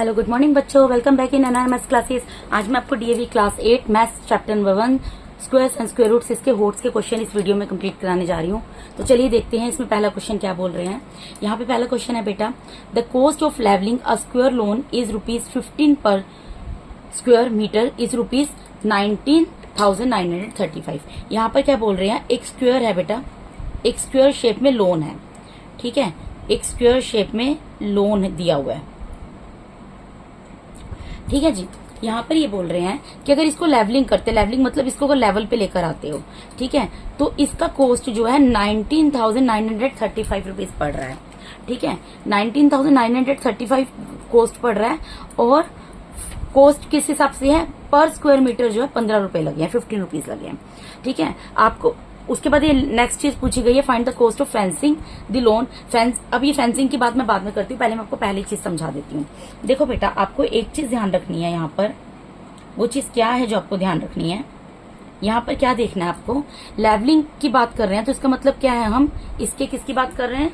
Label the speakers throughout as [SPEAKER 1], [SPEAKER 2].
[SPEAKER 1] Hello good morning बच्चों, welcome back in NRMS classes. आज मैं आपको DAV class 8 maths chapter number 1 squares and square roots इसके HOTS के क्वेश्चन इस वीडियो में कंप्लीट कराने जा रही हूँ। तो चलिए देखते हैं इसमें पहला क्वेश्चन क्या बोल रहे हैं। यहाँ पे पहला क्वेश्चन है बेटा, the cost of levelling a square lawn is ₹15 per square metre is ₹19,935। यहाँ पर क्या बोल रहे हैं, एक स्क्वायर है बेटा, एक स्क्वायर शेप में लोन है, ठीक है, एक स्क्वायर शेप में लोन दिया हुआ है, ठीक है जी। यहाँ पर ये बोल रहे हैं कि अगर इसको लेवलिंग करते, लेवलिंग मतलब इसको अगर लेवल पे लेकर आते हो, ठीक है, तो इसका कॉस्ट जो है 19,935 रुपीज पड़ रहा है, ठीक है, 19,935 कॉस्ट पड़ रहा है। और कॉस्ट किस हिसाब से है, पर स्क्वायर मीटर जो है 15 रुपए लगे हैं, 15 रुपीज लगे हैं, ठीक है। आपको उसके बाद ये नेक्स्ट चीज पूछी गई है, find the cost of fencing the loan. अब ये फेंसिंग की बात मैं बाद में करती हूँ, पहले मैं आपको पहली चीज समझा देती हूँ। देखो बेटा, आपको एक चीज ध्यान रखनी है यहाँ पर, वो चीज क्या है जो आपको ध्यान रखनी है। यहाँ पर क्या देखना है आपको, लेवलिंग की बात कर रहे हैं तो इसका मतलब क्या है, हम इसके किसकी बात कर रहे हैं,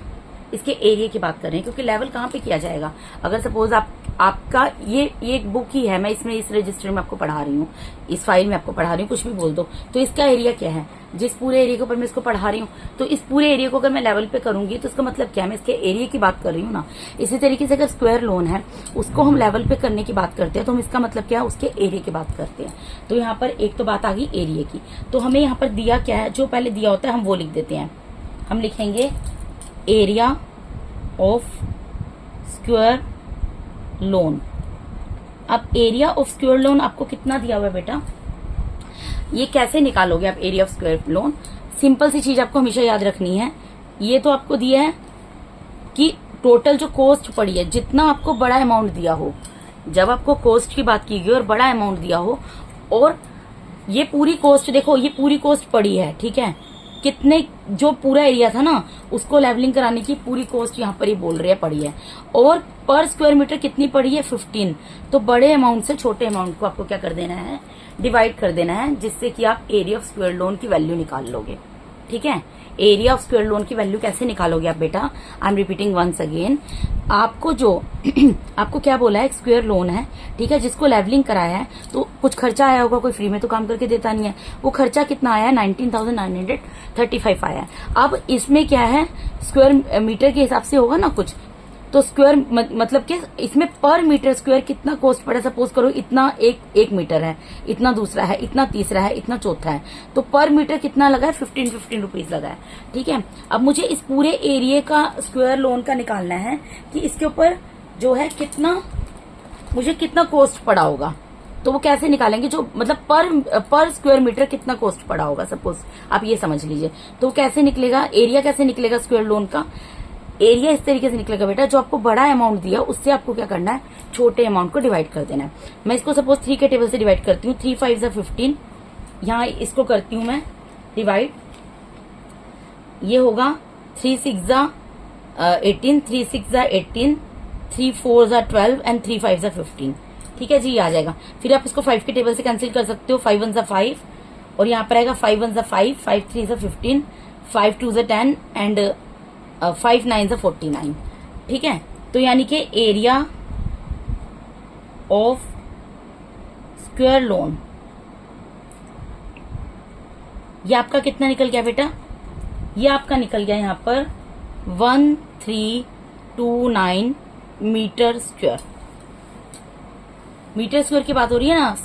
[SPEAKER 1] इसके एरिया की बात कर रहे हैं, क्योंकि लेवल कहाँ पे किया जाएगा। अगर सपोज आपका ये एक बुक ही है, मैं इसमें इस रजिस्टर में आपको पढ़ा रही हूँ, इस फाइल में आपको पढ़ा रही हूँ, कुछ भी बोल दो, तो इसका एरिया क्या है, जिस पूरे एरिया के ऊपर मैं इसको पढ़ा रही हूँ, तो इस पूरे एरिया को अगर मैं लेवल पे करूंगी तो इसका मतलब क्या है, मैं इसके एरिया की बात कर रही हूँ ना। इसी तरीके से अगर स्क्वायर लोन है उसको हम लेवल पे करने की बात करते हैं तो हम इसका मतलब क्या है, उसके एरिया की बात करते हैं। तो यहाँ पर एक तो बात आ गई एरिया की। तो हमें यहाँ पर दिया क्या है, जो पहले दिया होता है हम वो लिख देते हैं। हम लिखेंगे एरिया ऑफ स्क्वायर लोन। अब एरिया ऑफ स्क्वायर लोन आपको कितना दिया हुआ है बेटा, ये कैसे निकालोगे आप area of square lawn. Simple सी चीज आपको हमेशा याद रखनी है, ये तो आपको दिया है कि टोटल जो कॉस्ट पड़ी है, जितना आपको बड़ा अमाउंट दिया हो, जब आपको कॉस्ट की बात की गई और बड़ा अमाउंट दिया हो, और ये पूरी कॉस्ट देखो, ये पूरी कॉस्ट पड़ी है, ठीक है, कितने जो पूरा एरिया था ना उसको लेवलिंग कराने की पूरी कॉस्ट यहाँ पर ही बोल रही है पड़ी है, और पर स्क्वायर मीटर कितनी पड़ी है 15। तो बड़े अमाउंट से छोटे अमाउंट को आपको क्या कर देना है, डिवाइड कर देना है, जिससे कि आप एरिया ऑफ स्क्वायर लोन की वैल्यू निकाल लोगे, ठीक है। एरिया ऑफ स्क्वायर लोन की वैल्यू कैसे निकालोगे आप बेटा, I am repeating once again. आपको जो आपको क्या बोला है, एक स्क्वायर लोन है, ठीक है, जिसको लेवलिंग कराया है तो कुछ खर्चा आया होगा, कोई फ्री में तो काम करके देता नहीं है। वो खर्चा कितना आया है, 19,935 आया है। अब इसमें क्या है, स्क्वायर मीटर के हिसाब से होगा ना कुछ, तो स्क्वायर मतलब कि इसमें पर मीटर स्क्वायर कितना कॉस्ट पड़ा, सपोज करो इतना एक मीटर है, इतना दूसरा है, इतना तीसरा है, इतना चौथा है, तो पर मीटर कितना लगा है, 15 रुपीज लगा है, ठीक है। अब मुझे इस पूरे एरिया का स्क्वायर लोन का निकालना है कि इसके ऊपर जो है कितना, मुझे कितना कॉस्ट पड़ा होगा। तो वो कैसे निकालेंगे, जो मतलब पर स्क्वायर मीटर कितना कॉस्ट पड़ा होगा, सपोज आप ये समझ लीजिए। तो कैसे निकलेगा, एरिया कैसे निकलेगा स्क्वायर लोन का, एरिया इस तरीके से निकलेगा बेटा, जो आपको बड़ा अमाउंट दिया उससे आपको क्या करना है, छोटे अमाउंट को डिवाइड कर देना है। मैं इसको सपोज 3 के टेबल से डिवाइड करती हूँ, 3 5 15, यहाँ इसको करती हूँ मैं डिवाइड, ये होगा 3 6 18, 3 6 18, 3 4 12 एंड 3 5 15, ठीक है जी, ये आ जाएगा। फिर आप इसको 5 के टेबल से कैंसिल कर सकते हो, 5 1 5, और यहाँ पर आएगा 5 1 5, 5 3 15, 5 2 10 एंड 5 9 49, ठीक है। तो यानी कि एरिया ऑफ स्क्वायर लोन ये आपका कितना निकल गया बेटा, ये आपका निकल गया यहाँ पर 1329 मीटर स्क्वायर। मीटर स्क्वायर की बात हो रही है ना,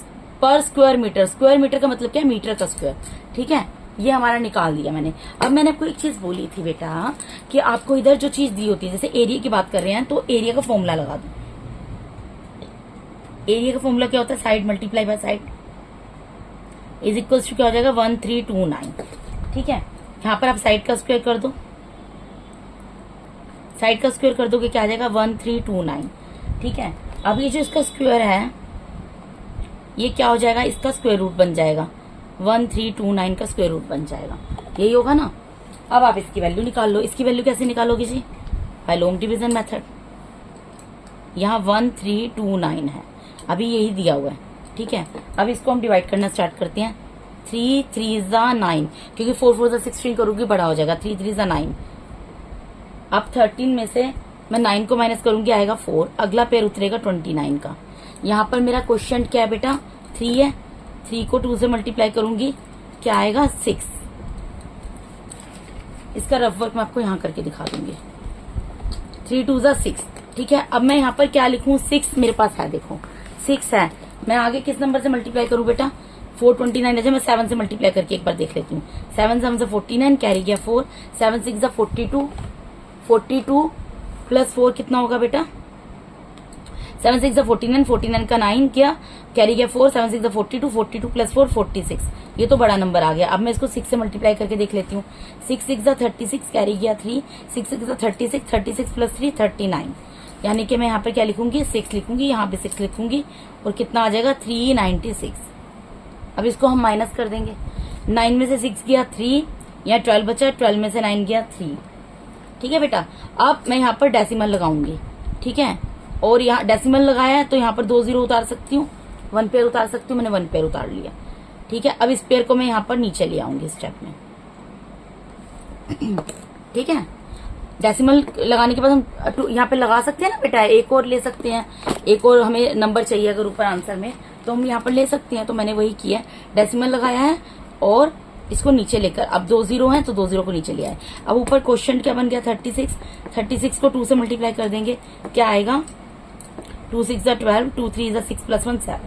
[SPEAKER 1] पर स्क्वायर मीटर, स्क्वायर मीटर का मतलब क्या है, मीटर का स्क्वायर, ठीक है। ये हमारा निकाल दिया मैंने। अब मैंने आपको एक चीज बोली थी बेटा कि आपको इधर जो चीज दी होती है, जैसे एरिया की बात कर रहे हैं तो एरिया का फॉर्मूला लगा दो। एरिया का फॉर्मूला क्या होता है, side multiply by side is equals to क्या हो जाएगा, 1329, ठीक है। यहाँ पर आप साइड का स्क्वायर कर दो, साइड का स्क्वायर कर दोगे क्या आ जाएगा, 1329, ठीक है। अब ये जो इसका स्क्वायर है ये क्या हो जाएगा, इसका स्क्वायर रूट बन जाएगा, 1329 का स्क्वायर रूट बन जाएगा, यही होगा ना। अब आप इसकी वैल्यू निकाल लो। इसकी वैल्यू कैसे निकालोगे जी, बाय लॉन्ग डिवीजन मेथड। यहाँ 1329 है, अभी यही दिया हुआ है, ठीक है। अब इसको हम डिवाइड करना स्टार्ट करते हैं, 3 3 9, क्योंकि 4 4 16 करोगे बड़ा हो जाएगा, 3 3 9। अब 13 में से मैं 9 को माइनस करूंगी, आएगा 4, अगला पेयर उतरेगा 29 का। यहाँ पर मेरा क्वेश्चन क्या है बेटा, 3 है, 3 को 2 से मल्टीप्लाई करूंगी, क्या आएगा 6। इसका रफ वर्क मैं आपको यहाँ करके दिखा दूंगी। 3 2 जा 6, ठीक है। अब मैं यहाँ पर क्या लिखूं, 6 मेरे पास है, देखो 6 है। मैं आगे किस नंबर से मल्टीप्लाई करूं बेटा, 429 है, मैं 7 से मल्टीप्लाई करके एक बार देख लेती हूँ। 7 7 से 49, कैरी गया 4, 7 6 जा 42, 42 प्लस 4 कितना होगा बेटा, 7 6 जा 49, 49 का 9 किया, कैरी गया 4, 7 6 जा 42, 42 प्लस 4 46। ये तो बड़ा नंबर आ गया। अब मैं इसको 6 से मल्टीप्लाई करके देख लेती हूँ। 6 6 जा 36, कैरी गया 3, 6 6 जा 36, 36 प्लस 3 39, यानी कि मैं यहाँ पर क्या लिखूंगी, 6 लिखूंगी, यहाँ पे 6 लिखूंगी, और कितना आ जाएगा 396। अब इसको हम माइनस कर देंगे। 9 में से 6 गया 3, यहाँ 12 बचा, 12 में से 9 गया 3, ठीक है बेटा। अब मैं यहाँ पर डेसिमल लगाऊंगी, ठीक है, और यहाँ डेसिमल लगाया है तो यहाँ पर 2 0 उतार सकती हूँ, 1 पेयर उतार सकती हूँ, मैंने 1 पेयर उतार लिया, ठीक है। अब इस पेयर को मैं यहाँ पर नीचे ले आऊंगी स्टेप में, ठीक है। डेसिमल लगाने के बाद हम यहाँ पे लगा सकते हैं ना बेटा, एक और ले सकते हैं, एक और हमें नंबर चाहिए अगर ऊपर आंसर में, तो हम यहाँ पर ले सकते हैं। तो मैंने वही किया, डेसिमल लगाया है और इसको नीचे लेकर, अब 2 0 है तो 2 0 को नीचे ले आए। अब ऊपर क्वेश्चन क्या बन गया, 36, 36 को 2 से मल्टीप्लाई कर देंगे, क्या आएगा, 2 6 जा 12, 2 3 जा 6 प्लस 1 7,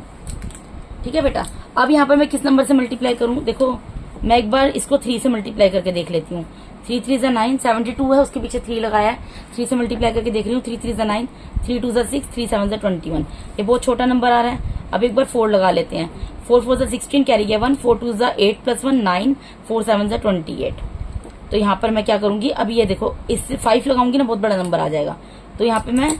[SPEAKER 1] ठीक है बेटा। अब यहाँ पर मैं किस नंबर से मल्टीप्लाई करूं, देखो मैं एक बार इसको 3 से मल्टीप्लाई करके देख लेती हूँ। 3 3 जा 9, 72 है, उसके पीछे 3 लगाया है, 3 से मल्टीप्लाई करके देख रही हूँ। 3 3 जा 9, 3 2 जा 6, 3 7 जा 21, ये बहुत छोटा नंबर आ रहा है। अब एक बार 4 लगा लेते हैं, 4 4 जा 16, कैरी गया 1, 4 2 जा 8 प्लस 1 9, 4 7 जा 28। तो यहाँ पर मैं क्या करूंगी, अब ये देखो इससे 5 लगाऊंगी ना, बहुत बड़ा नंबर आ जाएगा, तो यहाँ पे मैं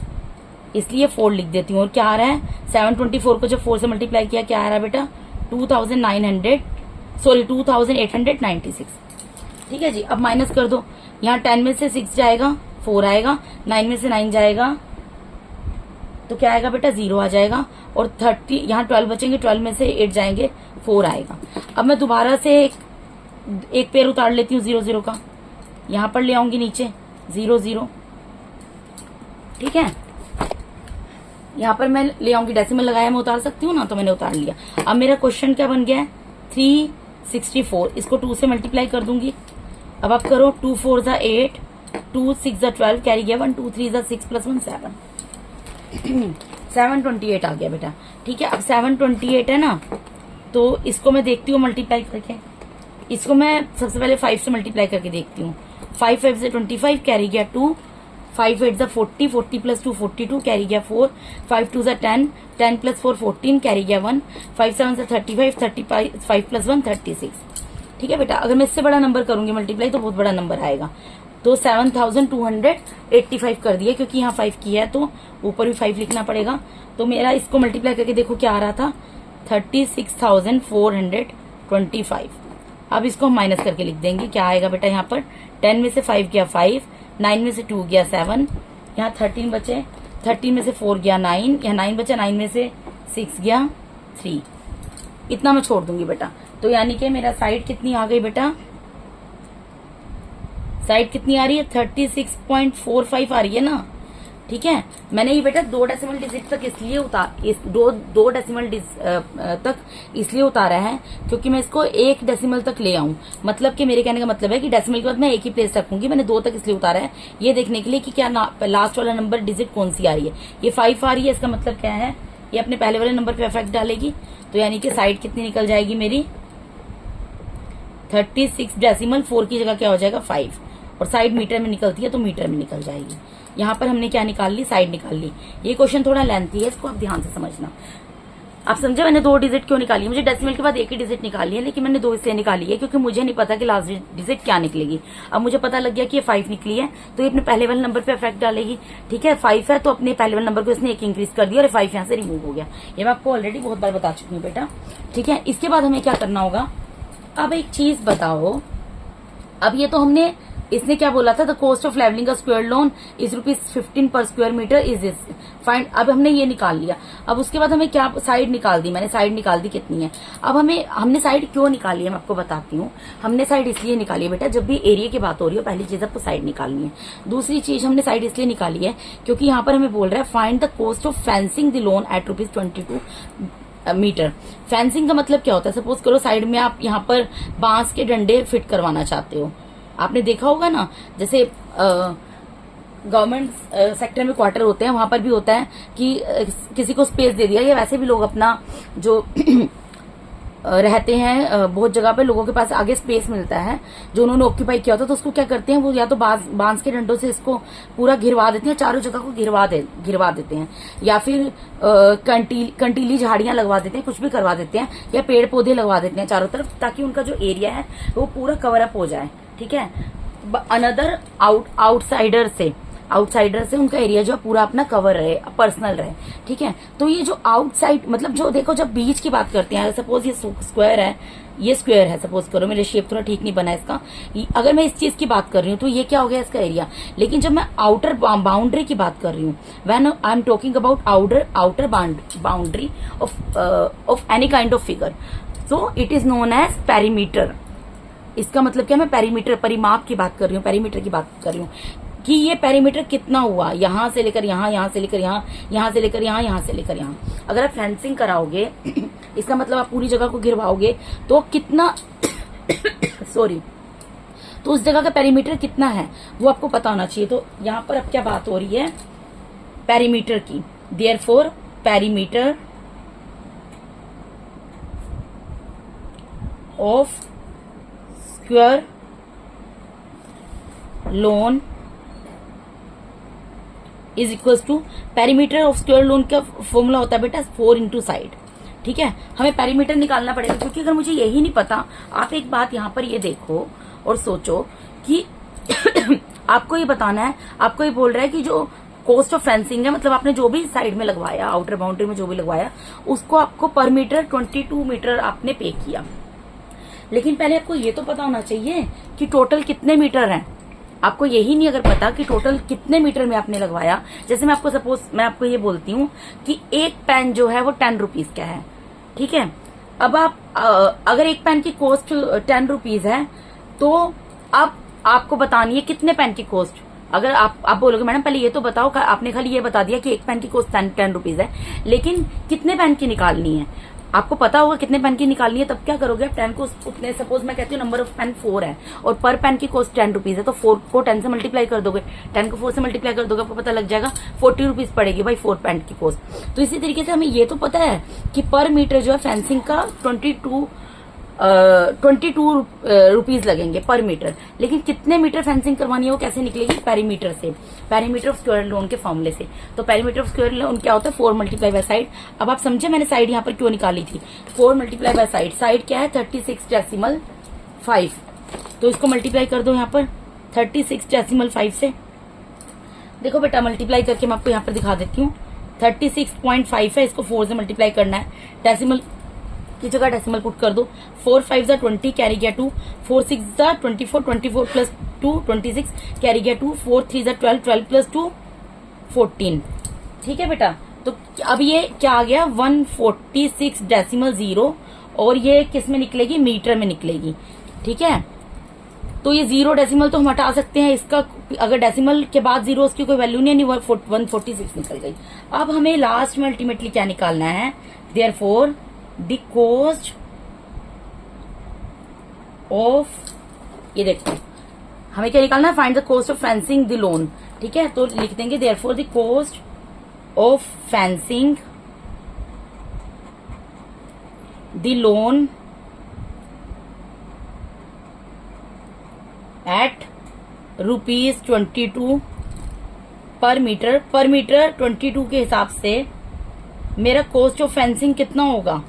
[SPEAKER 1] इसलिए 4 लिख देती हूँ। और क्या आ रहा है, 724 को जब 4 से मल्टीप्लाई किया, क्या आ रहा है बेटा, 2896, ठीक है जी। अब माइनस कर दो, यहाँ 10 में से 6 जाएगा 4 आएगा, 9 में से 9 जाएगा तो क्या आएगा बेटा, 0 आ जाएगा, और 30 यहाँ 12 बचेंगे, 12 में से 8 जाएंगे 4 आएगा। अब मैं दोबारा से एक पेयर उतार लेती हूँ 0 0 का, यहाँ पर ले आऊंगी नीचे 0 0, ठीक है। यहाँ पर मैं ले आऊंगी, डेसिमल लगाया, मैं उतार सकती हूँ ना, तो मैंने उतार लिया। अब मेरा क्वेश्चन क्या बन गया है, 364, इसको 2 से मल्टीप्लाई कर दूंगी। अब आप करो, 2 4 जा 8, 2 6 जा 12, कैरी गया 1, 2 3 जा 6 प्लस 1 7, 728 आ गया बेटा, ठीक है। अब 728 है ना, तो इसको मैं देखती हूँ मल्टीप्लाई करके, इसको मैं सबसे पहले 5 से मल्टीप्लाई करके देखती हूँ। 5 5 से 25, कैरी गया 2, 5 8 जा 40, 40 प्लस 2 42, कैरी गया 4, 5 2 जा 10, 10 प्लस 4 14, कैरी गया 1, 5 7 से 35, 35 प्लस 1 36, ठीक है बेटा। अगर मैं इससे बड़ा नंबर करूंगी मल्टीप्लाई तो बहुत बड़ा नंबर आएगा, तो 7285 कर दिया, क्योंकि यहाँ 5 किया है तो ऊपर भी 5 लिखना पड़ेगा। तो मेरा इसको मल्टीप्लाई करके देखो क्या आ रहा था, 36,425। अब इसको हम माइनस करके लिख देंगे, क्या आएगा बेटा, यहाँ पर 10 में से 5 गया 5, 9 में से 2 गया 7, यहाँ 13 बचे, 13 में से 4 गया 9, यहाँ 9 बचा, 9 में से 6 गया 3, इतना मैं छोड़ दूंगी बेटा। तो यानी कि मेरा साइड कितनी आ गई बेटा, साइड कितनी आ रही है, 36.45 आ रही है ना, ठीक है। मैंने ये बेटा 2 डेसिमल डिजिट तक इसलिए दो डेसिमल तक इसलिए उतारा है क्योंकि मैं इसको 1 डेसिमल तक ले आऊं। मतलब कि मेरे कहने का मतलब है कि डेसिमल के बाद मैं एक ही प्लेस रखूंगी। मैंने 2 तक इसलिए उतारा है, ये देखने के लिए कि क्या लास्ट वाला नंबर डिजिट कौन सी आ रही है। ये 5 आ रही है, इसका मतलब क्या है, ये अपने पहले वाले नंबर पे इफेक्ट डालेगी। तो यानी कि साइड कितनी निकल जाएगी मेरी, 36.4 की जगह क्या हो जाएगा 5, और साइड मीटर में निकलती है तो मीटर में निकल जाएगी। यहाँ पर हमने क्या निकाल ली, साइड निकाल ली। ये क्वेश्चन थोड़ा लेंथी है, इसको आप ध्यान से समझना। आप समझे मैंने 2 डिजिट क्यों निकाली, मुझे डेसिमल के बाद एक ही डिजिट निकाली है, लेकिन मैंने 2 इसलिए निकाली है क्योंकि मुझे नहीं पता कि लास्ट डिजिट क्या निकलेगी। अब मुझे पता लग गया कि ये 5 निकली है, तो ये अपने पहले वाले नंबर पे इफेक्ट डालेगी, ठीक है। 5 है तो अपने पहले वाले नंबर को इसने 1 इंक्रीज कर दिया और 5 यहाँ से रिमूव हो गया। ये मैं आपको ऑलरेडी बहुत बार बता चुकी हूँ बेटा, ठीक है। इसके बाद हमें क्या करना होगा, अब एक चीज बताओ, अब ये तो हमने इसने क्या बोला था, the cost of levelling a square lawn is ₹15 per square metre is this find. अब हमने ये निकाल लिया। अब उसके बाद हमें क्या साइड निकाल दी, मैंने साइड निकाल दी कितनी है। अब हमने साइड क्यों निकाली है मैं आपको बताती हूँ। हमने साइड इसलिए निकाली है बेटा, जब भी एरिया की बात हो रही हो पहली चीज आपको साइड निकालनी है। दूसरी चीज हमने साइड इसलिए निकाली है क्योंकि यहाँ पर हमें बोल रहा है find the cost of fencing the lawn at ₹22 metre. Fencing का मतलब क्या होता है, सपोज करो साइड में आप यहाँ पर बांस के डंडे फिट करवाना चाहते हो। आपने देखा होगा ना, जैसे गवर्नमेंट सेक्टर में क्वार्टर होते हैं, वहां पर भी होता है कि किसी को स्पेस दे दिया, या वैसे भी लोग अपना जो रहते हैं बहुत जगह पे लोगों के पास आगे स्पेस मिलता है जो उन्होंने ऑक्यूपाई किया होता है, तो उसको क्या करते हैं वो या तो बांस के डंडों से इसको पूरा घिरवा देते हैं, चारों जगह को घिरवा देते हैं, या फिर कंटीली झाड़ियां लगवा देते हैं, कुछ भी करवा देते हैं, या पेड़ पौधे लगवा देते हैं चारों तरफ, ताकि उनका जो एरिया है वो पूरा कवर अप हो जाए। ठीक है, अनदर आउटसाइडर से उनका एरिया जो पूरा अपना कवर रहे, पर्सनल रहे। ठीक है, तो ये जो आउटसाइड मतलब जो देखो जब बीच की बात करते हैं, सपोज ये स्क्वायर है, ये स्क्वायर है, सपोज करो, मेरे शेप थोड़ा ठीक नहीं बना है इसका, अगर मैं इस चीज की बात कर रही हूँ तो ये क्या हो गया इसका एरिया। लेकिन जब मैं आउटर बाउंड्री की बात कर रही हूँ, when I am talking about outer boundary of any kind of figure, so it is known as perimeter. इसका मतलब क्या, मैं पेरीमीटर परिमाप की बात कर रही हूँ, पेरीमीटर की बात कर रही हूँ कि ये पेरीमीटर कितना हुआ, यहां से लेकर यहां, यहां से लेकर यहां, यहां से लेकर यहां, यहां से लेकर यहां। अगर आप फेंसिंग कराओगे इसका मतलब आप पूरी जगह को घिरवाओगे तो कितना सॉरी, तो उस जगह का पेरीमीटर कितना है वो आपको पता होना चाहिए। तो यहां पर अब क्या बात हो रही है, पेरीमीटर की। Therefore perimeter of square lawn is equal to, perimeter of square lawn का फॉर्मूला होता है बेटा 4 इंटू साइड। ठीक है, हमें पेरीमीटर निकालना पड़ेगा, क्योंकि अगर मुझे यही नहीं पता, आप एक बात यहाँ पर ये देखो और सोचो कि आपको ये बताना है, आपको ये बोल रहा है कि जो कॉस्ट ऑफ फेंसिंग है, मतलब आपने जो भी साइड में लगवाया, आउटर बाउंड्री में जो भी लगवाया, उसको आपको पर मीटर 22 मीटर आपने पे किया। लेकिन पहले आपको ये तो पता होना चाहिए कि टोटल कितने मीटर हैं। आपको यही नहीं अगर पता कि टोटल कितने मीटर में आपने लगवाया, जैसे मैं आपको ये बोलती हूँ कि एक पेन जो है वो 10 रुपीज का है। ठीक है, अब आप अगर एक पेन की कॉस्ट 10 रुपीज है, तो अब आपको बतानी है कितने पेन की कॉस्ट। अगर आप बोलोगे मैडम पहले ये तो बताओ, आपने खाली ये बता दिया कि एक पेन की कॉस्ट 10 रुपीज है, लेकिन कितने पेन की निकालनी है आपको पता होगा कितने पेन की निकालनी है। तब क्या करोगे आप, 10 को उतने, सपोज मैं कहती हूँ नंबर ऑफ पेन 4 है और पर पेन की कॉस्ट 10 रुपीज है, तो 4 को 10 से मल्टीप्लाई कर दोगे, 10 को 4 से मल्टीप्लाई कर दोगे, आपको पता लग जाएगा 40 रुपीज पड़ेगी भाई 4 पेन की कॉस्ट। तो इसी तरीके से हमें ये तो पता है कि पर मीटर जो है फेंसिंग का 22 रुपीज लगेंगे पर मीटर, लेकिन कितने मीटर फेंसिंग करवानी है वो कैसे निकलेगी, पेरीमीटर से, पेरीमीटर ऑफ स्क्वायर लॉन के फॉर्मूले से। तो पेरीमीटर ऑफ स्क्वायर लॉन क्या होता है, 4 मल्टीप्लाई बाय साइड। अब आप समझे मैंने साइड यहाँ पर क्यों निकाली थी, 4 मल्टीप्लाई बाय साइड, साइड क्या है 36.5, तो इसको मल्टीप्लाई कर दो यहाँ पर 36.5 से। देखो बेटा मल्टीप्लाई करके मैं आपको यहाँ पर दिखा देती हूँ, 36.5 है, इसको 4 से मल्टीप्लाई करना है, डेसिमल की जगह डेसिमल पुट कर दो, 4 5 जा 20 कैरी गया 2, 4 6 जा 24, 24 प्लस 2 26 कैरी गया 2, 4 3 जा 12, 12 प्लस 2 14। ठीक है बेटा, तो अब ये क्या आ गया 146.0, और ये किस में निकलेगी, मीटर में निकलेगी। ठीक है, तो ये 0 डेसिमल तो हम हटा सकते हैं, इसका अगर डेसिमल के बाद 0 उसकी कोई वैल्यू नहीं, 146 निकल गई। अब हमें लास्ट में अल्टीमेटली क्या निकालना है, देयरफॉर द कॉस्ट ऑफ, ये देखो हमें क्या निकालना है, find the cost of fencing the loan. ठीक है, तो लिख देंगे therefore the cost of fencing the loan eight ₹22 पर मीटर। पर मीटर 22 के हिसाब से मेरा कॉस्ट ऑफ फेंसिंग कितना होगा,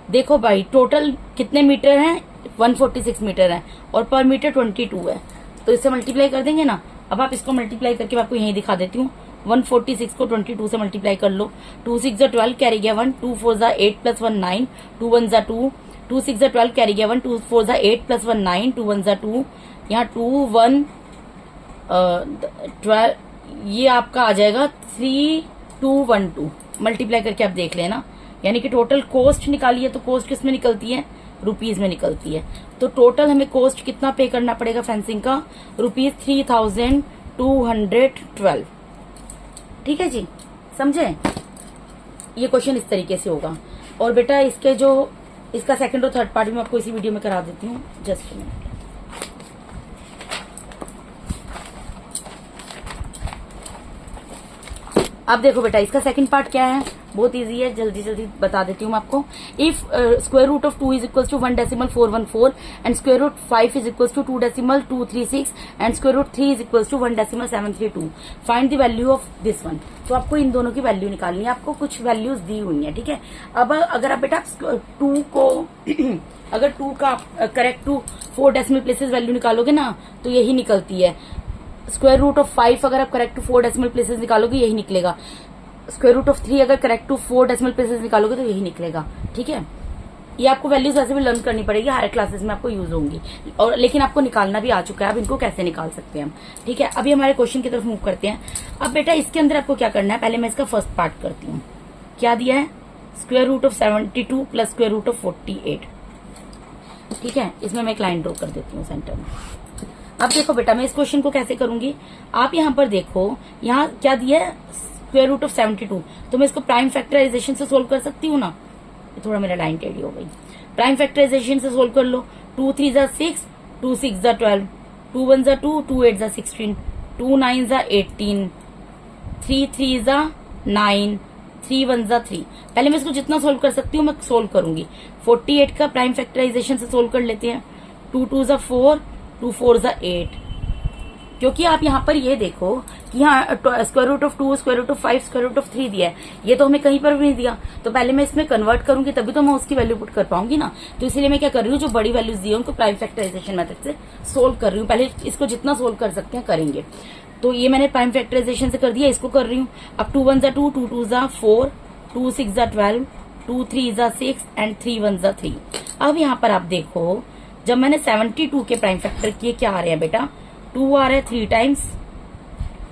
[SPEAKER 1] देखो भाई टोटल कितने मीटर हैं, 146 मीटर है, और पर मीटर 22 है, तो इससे मल्टीप्लाई कर देंगे ना। अब आप इसको मल्टीप्लाई करके मैं आपको यही दिखा देती हूँ, 146 को 22 से मल्टीप्लाई कर लो, 2 6 जा 12 कैरी गया 1, 2 4 जा 8 प्लस 1 9, 2 1 जा 2, 2 6 जा 12 कैरी गया 1, 2 4 जा 8 प्लस 1 9, 2 1 जा 2, यहाँ 2 1 12, ये आपका आ जाएगा 3212। मल्टीप्लाई करके आप देख लेना, यानी कि टोटल कॉस्ट निकालिए तो कॉस्ट किस में निकलती है, रुपीज में निकलती है। तो टोटल हमें कॉस्ट कितना पे करना पड़ेगा फेंसिंग का, ₹3212। ठीक है जी, समझे। ये क्वेश्चन इस तरीके से होगा। और बेटा इसके जो इसका सेकंड और थर्ड पार्ट भी मैं आपको इसी वीडियो में करा देती हूँ, जस्ट मिनट। अब देखो बेटा इसका सेकंड पार्ट क्या है, बहुत इजी है, जल्दी जल्दी बता देती हूँ मैं आपको। If square root of 2 is equal to 1.414 and square root 5 is equal to 2.236 and square root 3 is equal to 1.732, find the value of this one. तो आपको इन दोनों की वैल्यू निकालनी है, आपको कुछ वैल्यूज दी हुई है। ठीक है, अब अगर आप बेटा 2 को अगर 2 का correct to 4 decimal places value निकालोगे ना तो यही निकलती है। स्क्वायर रूट ऑफ 5 अगर आप करेक्ट टू 4 डेसिमल प्लेसेस निकालोगे यही निकलेगा। स्क्वायर रूट ऑफ 3 अगर करेक्ट टू 4 डेसिमल प्लेसेस निकालोगे तो यही निकलेगा। ठीक है, ये आपको वैल्यूज ऐसे भी लर्न करनी पड़ेगी, हायर क्लासेस में आपको यूज होंगी, और लेकिन आपको निकालना भी आ चुका है। अब इनको कैसे निकाल सकते हैं हम। ठीक है, अभी हमारे क्वेश्चन की तरफ मूव करते हैं। अब बेटा इसके अंदर आपको क्या करना है, पहले मैं इसका फर्स्ट पार्ट करती हूँ। क्या दिया है, square root of 72 plus square root of 48। ठीक है, इसमें मैं एक लाइन ड्रॉ कर देती हूँ सेंटर में। अब देखो बेटा मैं इस क्वेश्चन को कैसे करूंगी, आप यहाँ पर देखो, यहाँ क्या दिया है, स्क्वायर रूट ऑफ 72, तो मैं इसको प्राइम फैक्टराइजेशन से सोल्व कर सकती हूँ ना। थोड़ा मेरा लाइन टेढ़ी हो गई। प्राइम फैक्टराइजेशन से सोल्व कर लो। 2 3 जा 6, 2 6 जा 12, 2 1 जा 2, 2 8 जा 16, 2 9 जा 18, 3 3 जा 9, 3 1 जा 3। पहले मैं इसको जितना सोल्व कर सकती हूँ मैं सोल्व करूंगी। 48 का प्राइम फैक्टराइजेशन से सोल्व कर लेते हैं। 2 2 जा 4, 2 4 जा 8। क्योंकि आप यहाँ पर ये देखो कि यहाँ square root of 2, square root of 5, square root of 3 दिया है, ये तो हमें कहीं पर भी नहीं दिया। तो पहले मैं इसमें कन्वर्ट करूंगी तभी तो मैं उसकी वैल्यू पुट कर पाऊंगी ना। तो इसीलिए मैं क्या कर रही हूँ, जो बड़ी वैल्यूज दी है उनको प्राइम फैक्टराइजेशन मेथड से सोल्व कर रही हूँ। पहले इसको जितना सोल्व कर सकते हैं करेंगे। तो ये मैंने प्राइम फैक्टराइजेशन से कर दिया, इसको कर रही हूँ। अब 2 1 जा 2, 2 2 जा 4, 2 6 जा 12, 2 3 जा 6 एंड 3 1 जा 3। अब यहाँ पर आप देखो, जब मैंने 72 के प्राइम फैक्टर किए क्या आ रहे हैं बेटा, 2 आ रहा है 3 टाइम्स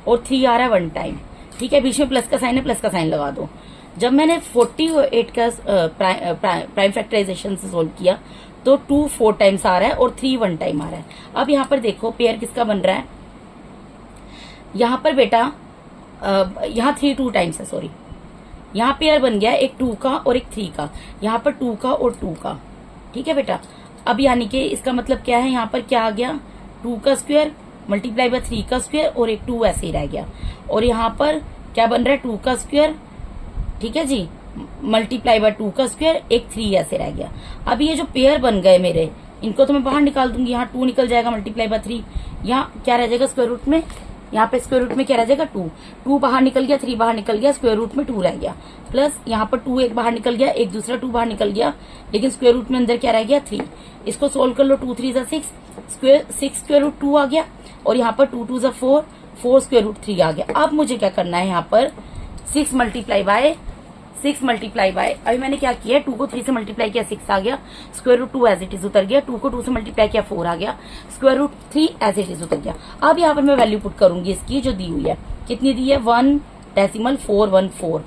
[SPEAKER 1] और 3 आ रहा है 1 टाइम। ठीक है, बीच में प्लस का साइन है, प्लस का साइन लगा दो। जब मैंने 48 का प्राइम फैक्टराइजेशन से सोल्व किया तो 2 4 टाइम्स आ रहा है और 3 1 टाइम आ रहा है। अब यहाँ पर देखो पेयर किसका बन रहा है, यहाँ पर बेटा यहाँ 3 2 टाइम्स है, सॉरी, यहाँ पेयर बन गया एक 2 का और एक 3 का, यहाँ पर 2 का और 2 का। ठीक है बेटा, अब यानी कि इसका मतलब क्या है, यहाँ पर क्या आ गया, 2 का स्क्वायर मल्टीप्लाई बाय 3 का स्क्वायर और एक 2 ऐसे ही रह गया। और यहाँ पर क्या बन रहा है, 2 का स्क्वायर, ठीक है जी, मल्टीप्लाई बाय 2 का स्क्वायर, एक 3 ऐसे रह गया। अब ये जो पेयर बन गए मेरे, इनको तो मैं बाहर निकाल दूंगी। यहाँ 2 निकल जाएगा मल्टीप्लाई बाय 3, यहाँ क्या रह जाएगा स्क्वायर रूट में, यहाँ पे स्क्वायर रूट में क्या रह जाएगा 2 बाहर निकल गया, 3 बाहर निकल गया, स्क्वायर रूट में 2 रह गया। प्लस यहाँ पर 2 एक बाहर निकल गया, एक दूसरा 2 बाहर निकल गया, लेकिन स्क्वायर रूट में अंदर क्या रह गया 3। इसको सोल्व कर लो, 2 3 जा 6, 6 स्क्वायर रूट 2 आ गया, और यहाँ पर 2 2 जा 4, 4 स्क्वायर रूट 3 आ गया। अब मुझे क्या करना है, यहाँ पर 6 मल्टीप्लाई बाय, अभी मैंने क्या किया, 2 को 3 से मल्टीप्लाई किया 6 आ गया, square root 2 as it is उतर गया, 2 को 2 से मल्टीप्लाई किया 4 आ गया, square root 3 as it is उतर गया। अब यहाँ पर मैं वैल्यू पुट करूंगी इसकी जो दी हुई है, कितनी दी है, 1.414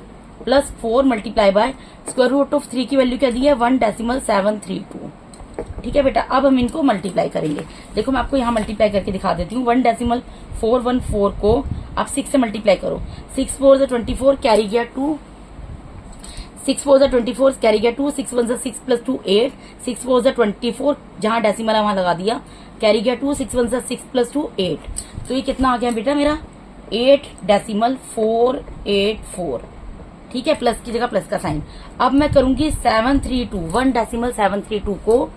[SPEAKER 1] plus 4 multiply by square root of 3 की वैल्यू क्या दी है, 1.732। ठीक है बेटा, अब हम इनको मल्टीप्लाई करेंगे। देखो मैं आपको यहाँ मल्टीप्लाई करके दिखा देती हूँ। 1.414 को आप 6 से मल्टीप्लाई करो, 6 4 जा 24 कैरी गया 2, 6 4 जा 24 कैरी गया 2, 6 1 जा 6 प्लस 2 8, 6 4 जा 24, जहां डेसिमल है वहां लगा दिया, कैरी गया 2, 6 1 जा 6 प्लस 2 8। तो ये कितना आ गया बेटा मेरा, 8.484। ठीक है, प्लस की जगह प्लस का साइन। अब मैं करूंगी 732, 1.732 को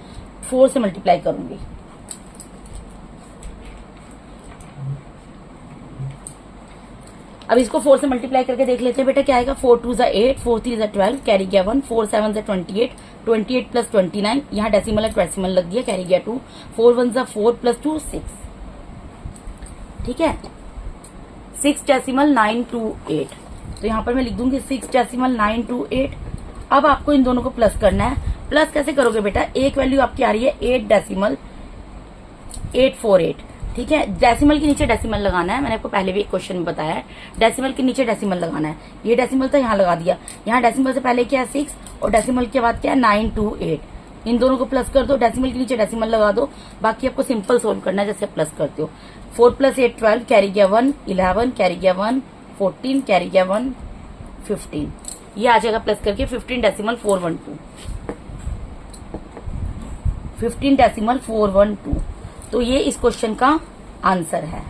[SPEAKER 1] 4 से मल्टीप्लाई करूंगी। अब इसको 4 से मल्टीप्लाई करके देख लेते हैं बेटा क्या आएगा, 4 2 जा 8, 4 3 जा 12, कैरी गया 1, 4 7 जा 28, 28 प्लस 29, यहाँ डेसिमल है डेसिमल लग दिया, कैरी गया 2, 4 1 जा 4 प्लस 2 6। ठीक है, 6.928। तो यहाँ पर मैं लिख दूंगी 6.928। अब आपको इन दोनों को प्लस करना है। प्लस कैसे करोगे बेटा, एक वैल्यू आपकी आ रही है 8.848, ठीक है, डेसिमल के नीचे डेसिमल लगाना है, मैंने आपको पहले भी एक क्वेश्चन में बताया है, डेसिमल के नीचे डेसिमल लगाना है। ये डेसिमल तो यहाँ लगा दिया, यहाँ डेसिमल से पहले क्या है 6 और डेसिमल के बाद क्या है 9 2 8, इन दोनों को प्लस कर दो, डेसिमल के नीचे डेसिमल लगा दो, बाकी आपको सिंपल सोल्व करना है जैसे प्लस करते हो। 4 + 8 12, कैरी गया 1 11, कैरी गया 1 14, कैरी गया 1 15, ये आ जाएगा प्लस करके 15.412, 15.412। तो ये इस क्वेश्चन का आंसर है।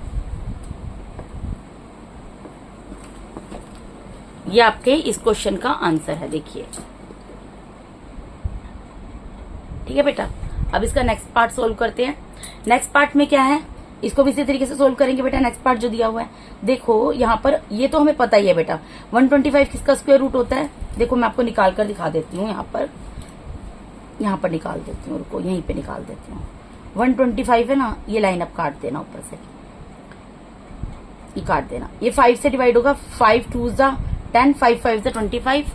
[SPEAKER 1] ये आपके इस क्वेश्चन का आंसर है, देखिए। ठीक है बेटा, अब इसका नेक्स्ट पार्ट सोल्व करते हैं। नेक्स्ट पार्ट में क्या है, इसको भी इसी तरीके से सोल्व करेंगे बेटा। नेक्स्ट पार्ट जो दिया हुआ है, देखो यहाँ पर ये तो हमें पता ही है बेटा, 125 किसका स्क्वायर रूट होता है। देखो मैं आपको निकाल कर दिखा देती हूँ, यहाँ पर निकाल देती हूँ, रुको यहीं पे निकाल देती हूँ। 125 है ना, ये लाइन अब काट देना ऊपर से, ये काट देना, ये 5 से डिवाइड होगा, 5 2 ज़ा 10, 5 5 ज़ा 25,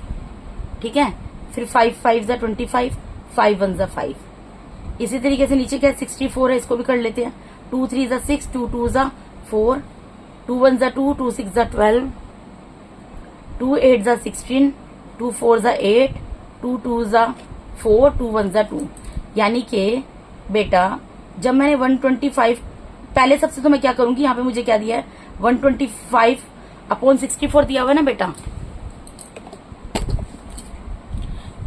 [SPEAKER 1] ठीक है, फिर 5 5 ज़ा 25, 5 1 ज़ा 5। इसी तरीके से नीचे क्या 64 है, इसको भी कर लेते हैं। 2 3 ज़ा 6, 2 2 ज़ा 4, 2 1 ज़ा 2, 2 6 ज़ा 12, 2 8 ज़ा 16, 2 4 ज़ा 8, 2 2 ज़ा 4, 2 1 ज़ा 2। यानी कि बेटा जब मैंने 125, पहले सबसे तो मैं क्या करूंगी, यहाँ पे मुझे क्या दिया है 125/64 दिया हुआ है ना बेटा,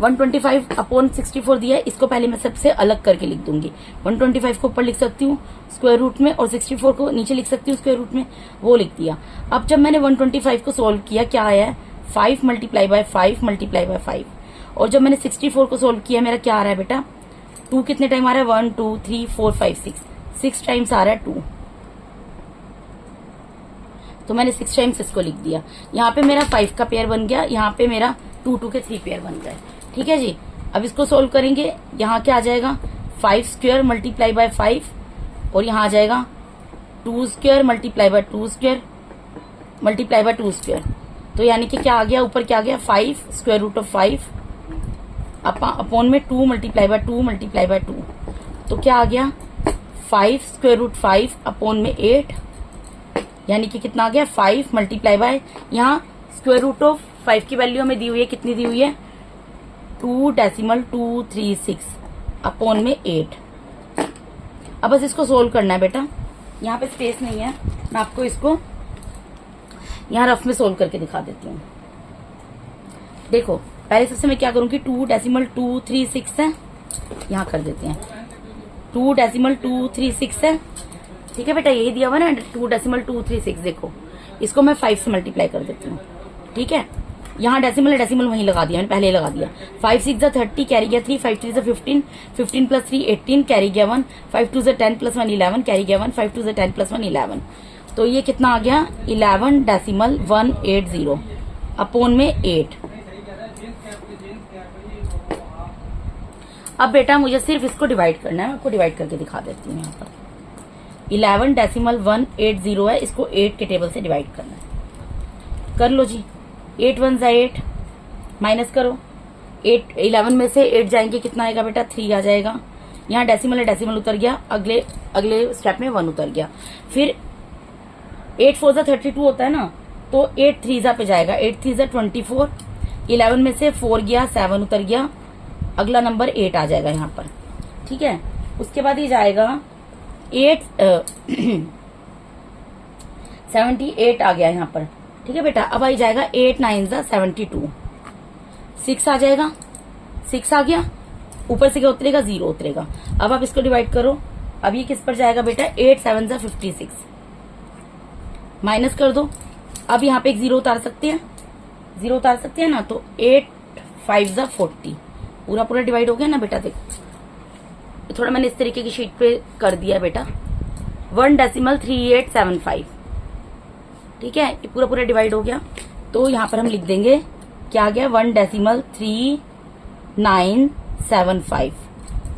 [SPEAKER 1] 125/64 दिया है। इसको पहले मैं सबसे अलग करके लिख दूंगी। 125 को ऊपर लिख सकती हूँ स्क्वायर रूट में, और 64 को नीचे लिख सकती हूँ स्क्वायर रूट में, वो लिख दिया। अब जब मैंने 125 को सोल्व किया, क्या आया है 5 × 5 × 5, और जब मैंने 64 को सोल्व किया मेरा क्या आ रहा है बेटा, 2 कितने टाइम आ रहा है, 1 2 3 4 5 6 टाइम्स आ रहा है 2। तो मैंने 6 टाइम्स इसको लिख दिया। यहाँ पे मेरा 5 का पेयर बन गया, यहाँ पे मेरा 2 2 के 3 पेयर बन गए। ठीक है जी, अब इसको सोल्व करेंगे। यहाँ क्या आ जाएगा 5 स्क्वायर × 5, और यहाँ आ जाएगा 2 स्क्वायर × 2 स्क्वायर × 2 स्क्वायर। तो यानी कि क्या आ गया, ऊपर क्या आ गया 5 स्क्वायर रूट ऑफ 5 अपॉन में 2 × 2 × 2। तो क्या आ गया 5 स्क्वायर रूट 5 अपॉन में 8, यानी कि कितना आ गया 5 × यहाँ स्क्वायर रूट ऑफ 5 की वैल्यू हमें दी हुई है, कितनी दी हुई है 2.236 अपॉन में 8। अब बस इसको सोल्व करना है बेटा, यहाँ पे स्पेस नहीं है, मैं आपको इसको यहाँ रफ में सोल्व करके दिखा देती हूँ। देखो पहले सबसे मैं क्या करूंगी, 2.236 है, यहाँ कर देते हैं 2.236 है। ठीक है बेटा, यही दिया हुआ ना 2.236। देखो इसको मैं 5 से मल्टीप्लाई कर देती हूँ। ठीक है, यहाँ डेसिमल वहीं लगा दिया, मैंने पहले ही लगा दिया। 5 6 ज़ा 30, कैरी गया 3, 5 3 ज़ा 15, 15 + 3 18, कैरी गया 1, 5 2 ज़ा 10 + 1 11, कैरी गया 1, 5 2 ज़ा 10 + 1 11। तो ये कितना आ गया 11.180 अपॉन में 8। अब बेटा मुझे सिर्फ इसको डिवाइड करना है, मैं आपको डिवाइड करके दिखा देती हूँ। यहाँ पर 11.180 है, इसको 8 के टेबल से डिवाइड करना है। कर लो जी, 8 1 ज़ा 8, माइनस करो 8, 11 में से 8 जाएंगे, कितना आएगा बेटा 3 आ जाएगा। यहाँ डेसिमल है, डेसिमल उतर गया, अगले स्टेप में 1 उतर गया। फिर 8 4 ज़ा 32 होता है ना, तो 8 3 ज़ा पे जाएगा, 8 3 ज़ा 24, 11 में से 4 गया, 7 उतर गया, अगला नंबर 8 आ जाएगा यहाँ पर। ठीक है, उसके बाद ये जाएगा 78 आ गया यहाँ पर। ठीक है बेटा, अब आई जाएगा 8 9 ज़ा 72, 6 आ जाएगा, 6 आ गया, ऊपर से क्या उतरेगा 0 उतरेगा। अब आप इसको डिवाइड करो, अब ये किस पर जाएगा बेटा 8 7 ज़ा 56, माइनस कर दो। अब यहाँ पे एक 0 उतार सकते हैं, 0 उतार सकते हैं ना, तो 8 5 ज़ा 40, पूरा डिवाइड हो गया ना बेटा। देखो थोड़ा मैंने इस तरीके की शीट पे कर दिया बेटा, 1.3875। ठीक है, ये पूरा डिवाइड हो गया। तो यहाँ पर हम लिख देंगे क्या आ गया 1.3975।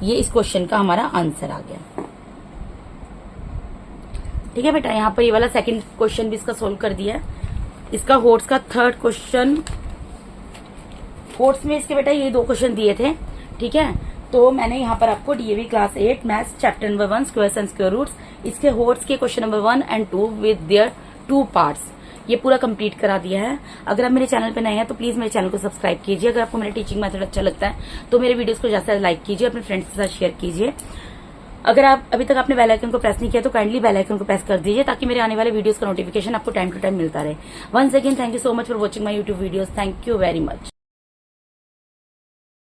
[SPEAKER 1] ये इस क्वेश्चन का हमारा आंसर आ गया। ठीक है बेटा, यहाँ पर ये वाला सेकंड क्वेश्चन भी इसका सोल्व कर दिया है। इसका होट्स का थर्ड क्वेश्चन, होट्स में इसके बेटा ये 2 क्वेश्चन दिए थे। ठीक है, तो मैंने यहाँ पर आपको DAV class 8 maths chapter number 1 squares and square roots इसके होर्स के question number 1 and 2 with their 2 parts ये पूरा कंप्लीट करा दिया है। अगर आप मेरे चैनल पे नए हैं तो प्लीज मेरे चैनल को सब्सक्राइब कीजिए। अगर आपको मेरा टीचिंग मेथड अच्छा लगता है तो मेरे वीडियोस को ज्यादा से लाइक कीजिए, अपने फ्रेंड्स के साथ शेयर कीजिए। अगर आप अभी तक आपने बेल आइकन को प्रेस नहीं किया तो काइंडली बेल आइकन को प्रेस कर दीजिए ताकि मेरे आने वाले वीडियोस का नोटिफिकेशन आपको टाइम टू टाइम मिलता रहे। Once again thank you so much for watching my YouTube videos. Thank you very much.